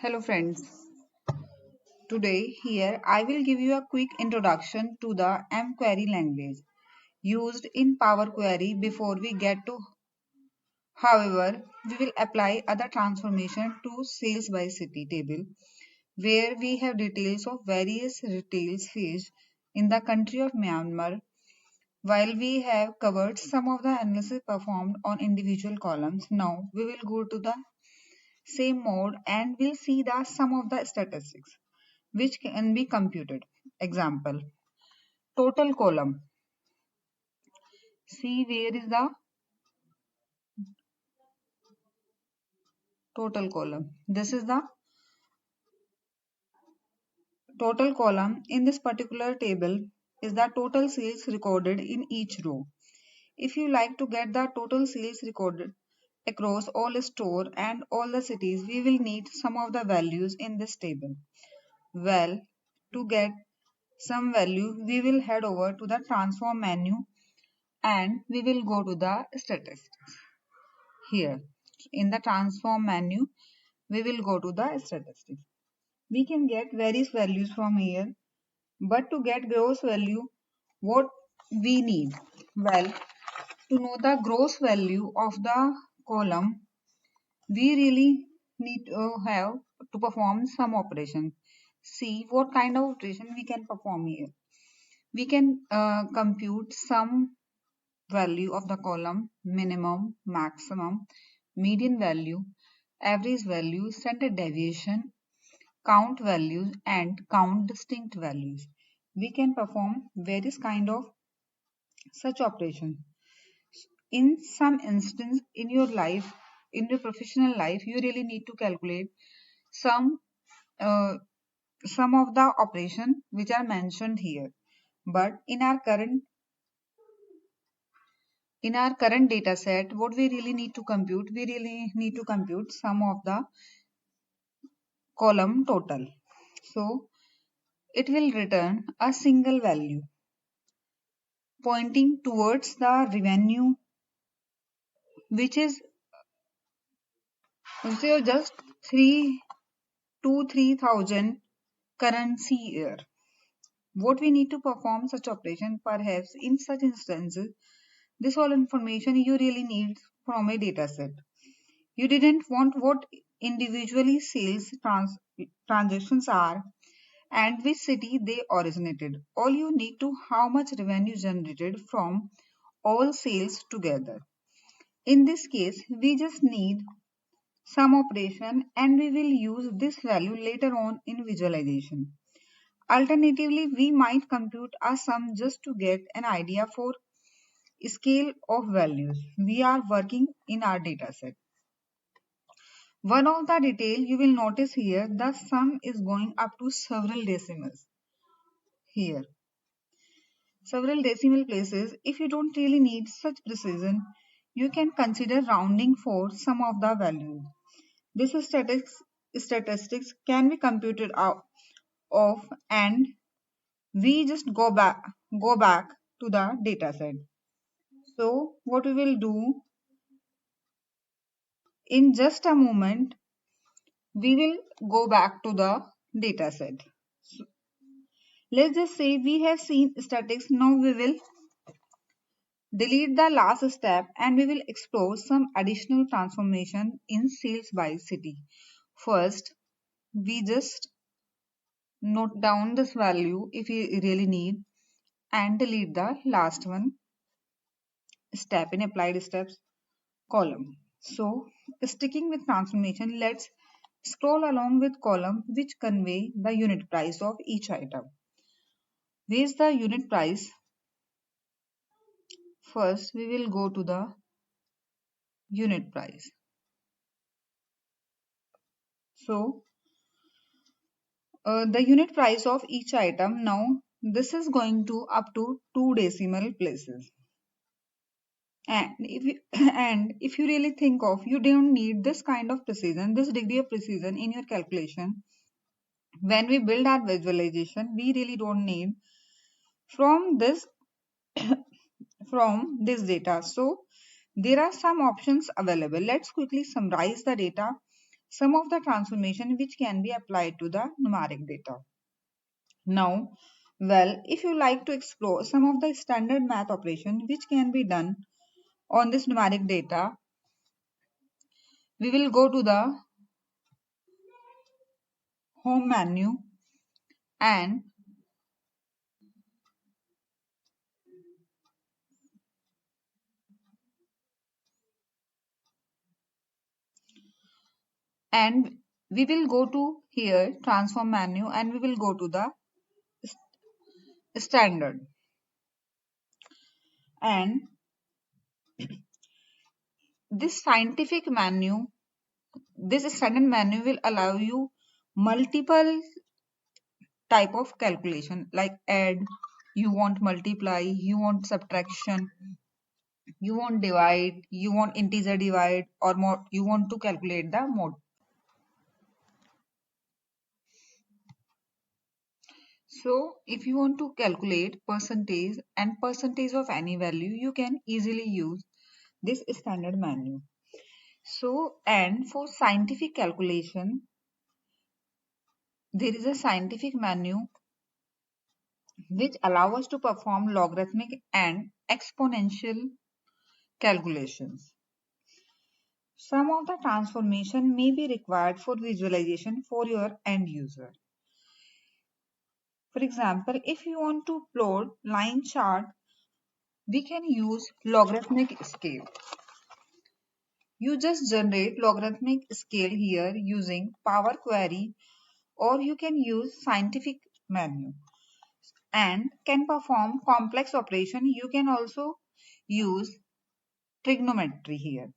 Hello friends. Today here I will give you a quick introduction to the mQuery language used in Power Query before we get to. However, we will apply other transformation to sales by city table where we have details of various retail sales in the country of Myanmar. While we have covered some of the analysis performed on individual columns, now we will go to the same mode and we'll see the sum of the statistics which can be computed. Example, total column. See where is the total column. This is the total column. In this particular table is the total sales recorded in each row. If you like to get the total sales recorded across all store and all the cities, we will need some of the values in this table. Well, to get some value, we will head over to the transform menu and we will go to the statistics. Here in the transform menu, we will go to the statistics. We can get various values from here, but to get gross value, what we need? Well, to know the gross value of the column, we really need to have to perform some operation. See what kind of operation we can perform here. We can compute some value of the column, minimum, maximum, median value, average value, standard deviation, count values and count distinct values. We can perform various kind of such operation. In some instance in your life, in your professional life, you really need to calculate some uh, some of the operation which are mentioned here. But in our current data set, what we really need to compute, we really need to compute sum of the column total. So it will return a single value pointing towards the revenue which is just 3 to 3,000 currency year. What we need to perform such operation, perhaps in such instances, this all information you really need from a data set. You didn't want what individually sales transactions are and which city they originated. All you need to how much revenue generated from all sales together. In this case, we just need some operation and we will use this value later on in visualization. Alternatively, we might compute a sum just to get an idea for scale of values we are working in our dataset. One of the detail you will notice here, the sum is going up to several decimals. Here, several decimal places. If you don't really need such precision, you can consider rounding for some of the values. This statistics can be computed out of and we just go back to the data set. So what we will do in just a moment, we will go back to the data set. So, let's just say we have seen statics. Now we will delete the last step and we will explore some additional transformation in sales by city. First, we just note down this value if you really need and delete the last one step in applied steps column. So sticking with transformation, let's scroll along with column which convey the unit price of each item. Where is the unit price? First, we will go to the unit price. So the unit price of each item now this is going to up to 2 decimal places. And if you really think of, you don't need this kind of precision, this degree of precision in your calculation. When we build our visualization, we really don't need from this from this data. So there are some options available. Let's quickly summarize the data some of the transformation which can be applied to the numeric data. Now, well, if you like to explore some of the standard math operations which can be done on this numeric data, we will go to the home menu and and we will go to here transform menu and we will go to the standard, and this scientific menu, this standard menu will allow you multiple type of calculation like add, you want multiply, you want subtraction, you want divide, you want integer divide, or more you want to calculate the mode. So if you want to calculate percentage and percentage of any value, you can easily use this standard menu. So, and for scientific calculation, there is a scientific menu which allow us to perform logarithmic and exponential calculations. Some of the transformation may be required for visualization for your end user. For example, if you want to plot line chart, we can use logarithmic scale. You just generate logarithmic scale here using Power Query, or you can use scientific menu and can perform complex operation. You can also use trigonometry here.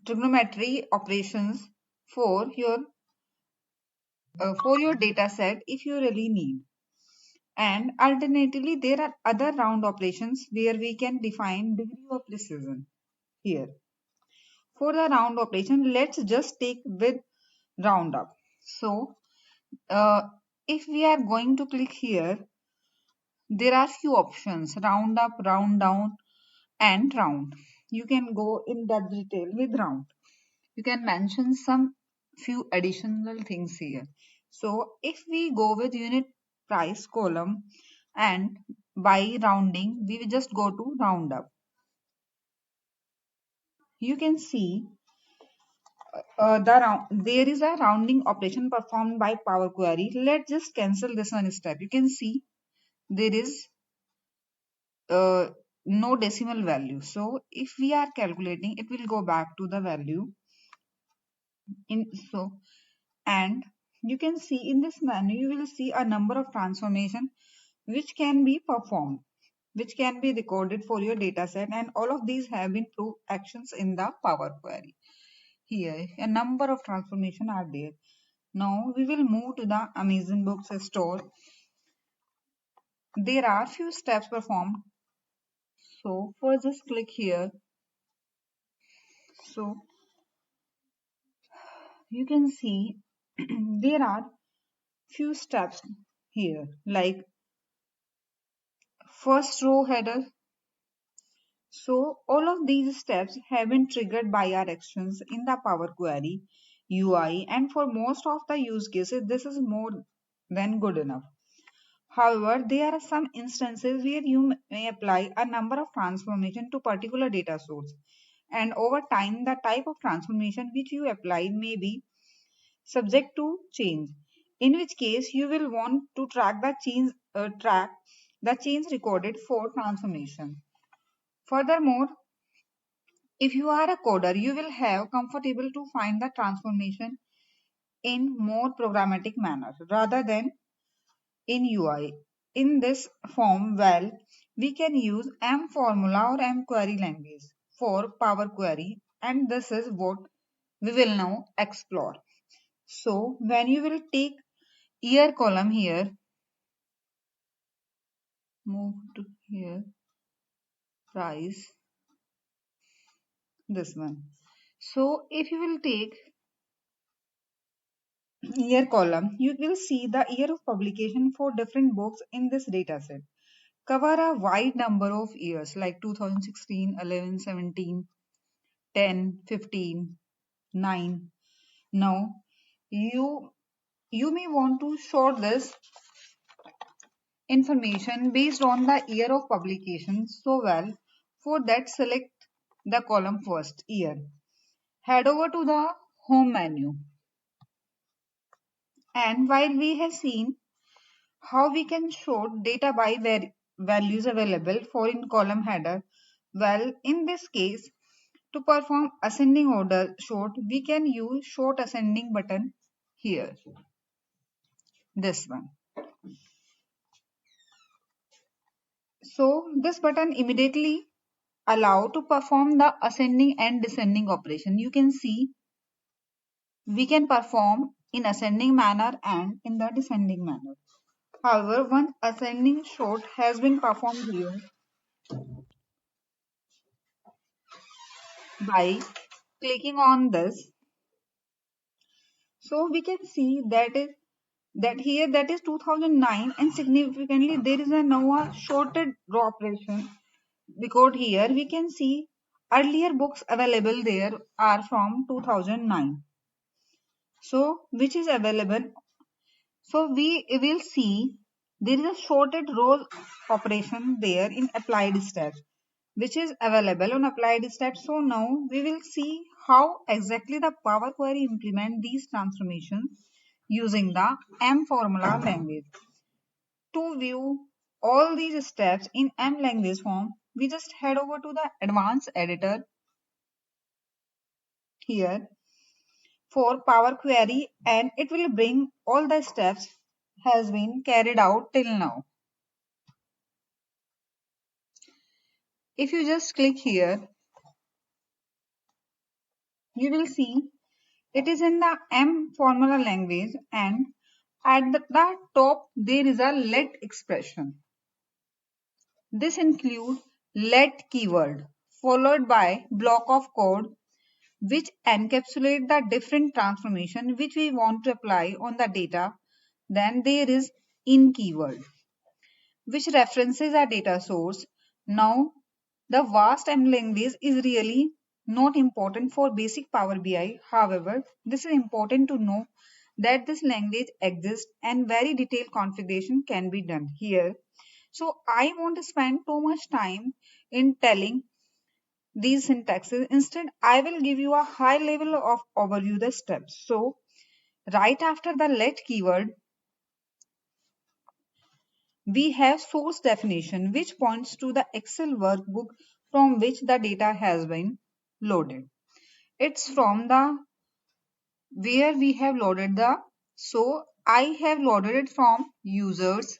Trigonometry operations for your data set if you really need. And alternatively, there are other round operations where we can define degree of precision here. For the round operation, let's just take with round up. So, if we are going to click here, there are few options: round up, round down, and round. You can go in that detail with round. You can mention some few additional things here. So if we go with unit price column and by rounding, we will just go to round up. You can see there is a rounding operation performed by Power Query. Let's just cancel this one step. You can see there is uh, no decimal value. So if we are calculating, it will go back to the value in so. And you can see in this menu, you will see a number of transformation which can be performed, which can be recorded for your data set, and all of these have been proved actions in the Power Query. Here, a number of transformation are there. Now we will move to the Amazon Books store. There are few steps performed. So first just click here. So you can see there are few steps here, like first row header. So all of these steps have been triggered by our actions in the Power Query UI, and for most of the use cases this is more than good enough. However, there are some instances where you may apply a number of transformation to particular data source, and over time the type of transformation which you apply may be subject to change, in which case you will want to track the change recorded for transformation. Furthermore, if you are a coder, you will have comfortable to find the transformation in more programmatic manner rather than in UI. In this form, well, we can use M formula or M query language for Power Query, and this is what we will now explore. So when you will take year column here, move to here, price, this one. So if you will take year column, you will see the year of publication for different books in this dataset. Cover a wide number of years like 2016, 11, 17, 10, 15, 9. Now you may want to sort this information based on the year of publication. So well, for that select the column first, year. Head over to the home menu. And while we have seen how we can sort data by values available for in column header, well, in this case, to perform ascending order sort, we can use sort ascending button here, this one. So this button immediately allow to perform the ascending and descending operation. You can see we can perform in ascending manner and in the descending manner. However, one ascending sort has been performed here by clicking on this. So we can see that here that is 2009, and significantly there is a now a shorted row operation because here we can see earlier books available there are from 2009. So which is available. So we will see there is a shorted row operation there in applied steps, which is available on applied steps. So now we will see how exactly the Power Query implement these transformations using the M formula language. To view all these steps in M language form, we just head over to the advanced editor here for Power Query, and it will bring all the steps has been carried out till now. If you just click here, you will see it is in the M formula language, and at the top there is a let expression. This includes let keyword followed by block of code which encapsulate the different transformation which we want to apply on the data. Then there is in keyword which references our data source. Now, the vast M language is really not important for basic Power BI. However, this is important to know that this language exists and very detailed configuration can be done here. So I won't spend too much time in telling these syntaxes. Instead, I will give you a high level of overview the steps. So right after the let keyword, we have source definition which points to the Excel workbook from which the data has been loaded. It's from the where we have loaded the, so I have loaded it from users,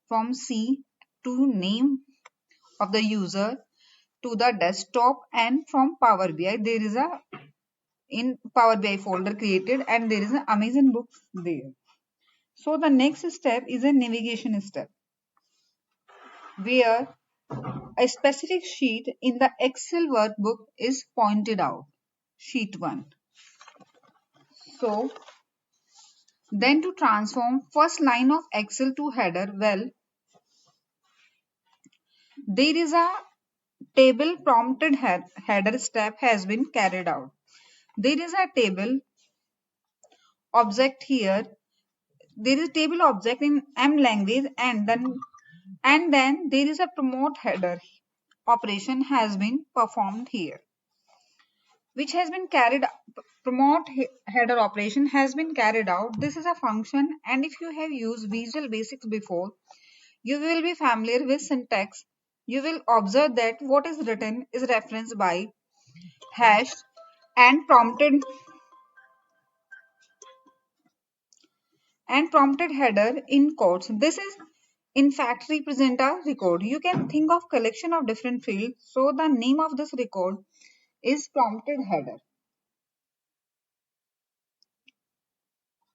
from C to name of the user to the desktop, and from Power BI there is a in Power BI folder created and there is an Amazon book there. So the next step is a navigation step where a specific sheet in the Excel workbook is pointed out, sheet 1. So then to transform first line of Excel to header, well, there is a table prompted header step has been carried out. There is a table object here. There is a table object in M language, and then there is a promote header operation has been performed here, which has been carried. Promote header operation has been carried out. This is a function, and if you have used Visual Basics before, you will be familiar with syntax. You will observe that what is written is referenced by hash and prompted header in quotes. This is in fact represent a record. You can think of collection of different fields. So the name of this record is prompted header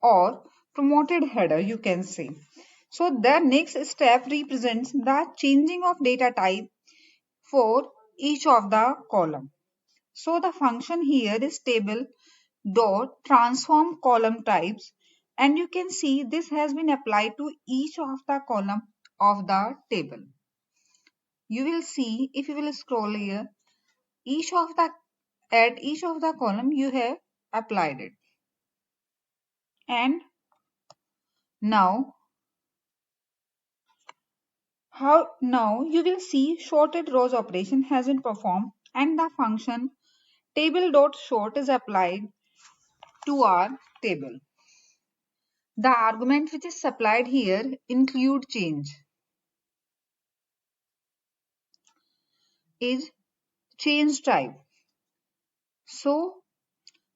or promoted header, you can say. So the next step represents the changing of data type for each of the column. So the function here is table dot transform column types, and you can see this has been applied to each of the column of the table. You will see if you will scroll here, each of the at each of the column you have applied it. And now now you will see sorted rows operation has been performed and the function table.sort is applied to our table. The argument which is supplied here include change is change type. So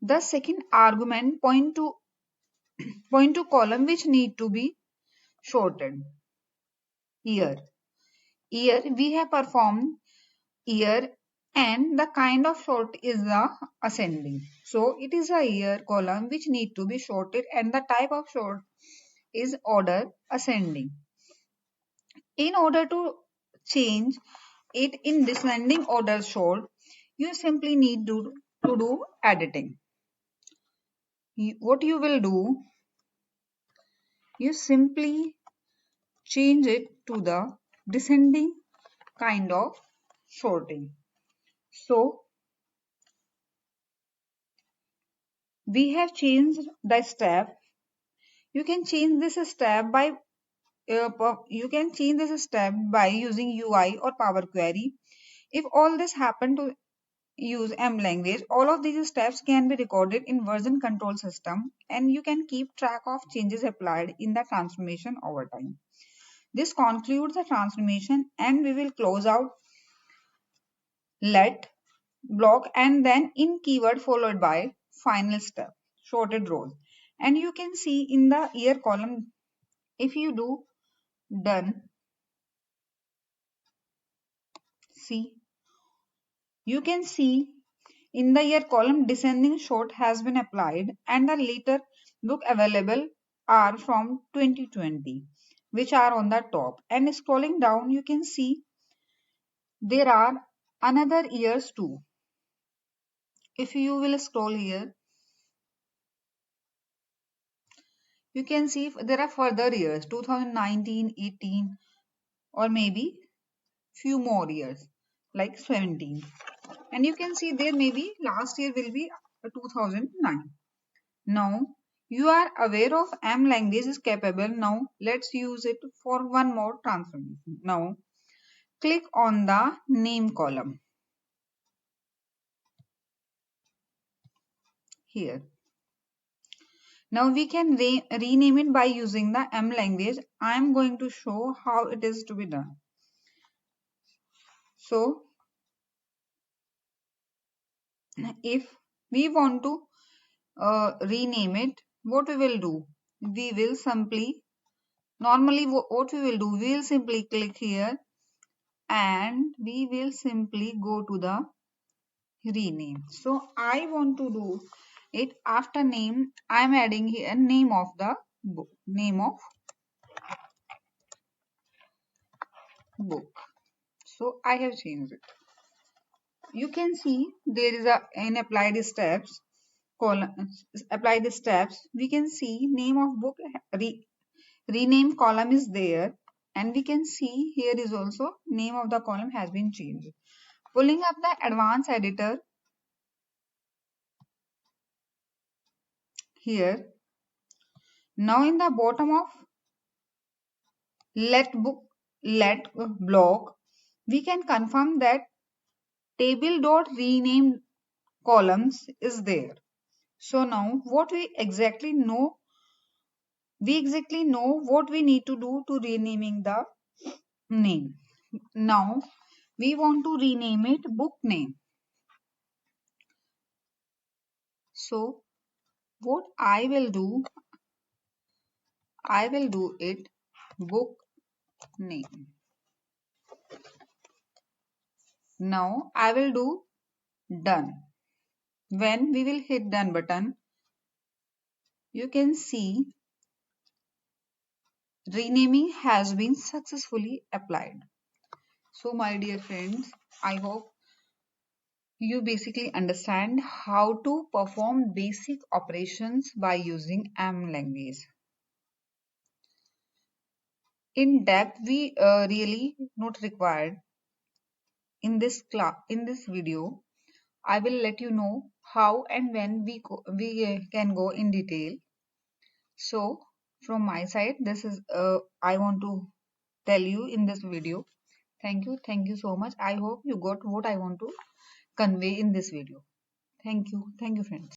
the second argument point to column which need to be sorted. Year. Year we have performed year and the kind of sort is the ascending. So it is a year column which need to be sorted and the type of sort is order ascending. In order to change it in descending order sort, you simply need to do editing. What you will do, you simply change it to the descending kind of sorting. So we have changed the step. You can change this step by using UI or Power Query. If all this happen to use M language, all of these steps can be recorded in version control system and you can keep track of changes applied in the transformation over time. This concludes the transformation and we will close out let block and then in keyword followed by final step sorted rows. And you can see in the year column, if you do done, see, you can see in the year column descending sort has been applied and the later book available are from 2020 which are on the top, and scrolling down you can see there are another years too. If you will scroll here, you can see there are further years 2019, 18 or maybe few more years like 17, and you can see there maybe last year will be 2009. Now you are aware of M language is capable. Now let's use it for one more transformation. Now click on the name column here. Now we can rename it by using the M language. I am going to show how it is to be done. So if we want to rename it, what we will do? We will simply, normally what we will do, we will simply click here and we will simply go to the rename. So I want to do it after name. I am adding here name of the book, name of book. So I have changed it. You can see there is a in applied steps column, applied steps. We can see name of book rename column is there, and we can see here is also name of the column has been changed. Pulling up the advanced editor here. Now in the bottom of let block, we can confirm that table dot rename columns is there. So now what we exactly know what we need to do to renaming the name. Now we want to rename it book name. So what I will do it book name. Now I will do done. When we will hit done button, you can see renaming has been successfully applied. So my dear friends, I hope you basically understand how to perform basic operations by using M language. In depth, we really not required in this video. I will let you know how and when we can go in detail. So from my side, this is I want to tell you in this video. Thank you so much. I hope you got what I want to convey in this video. Thank you friends.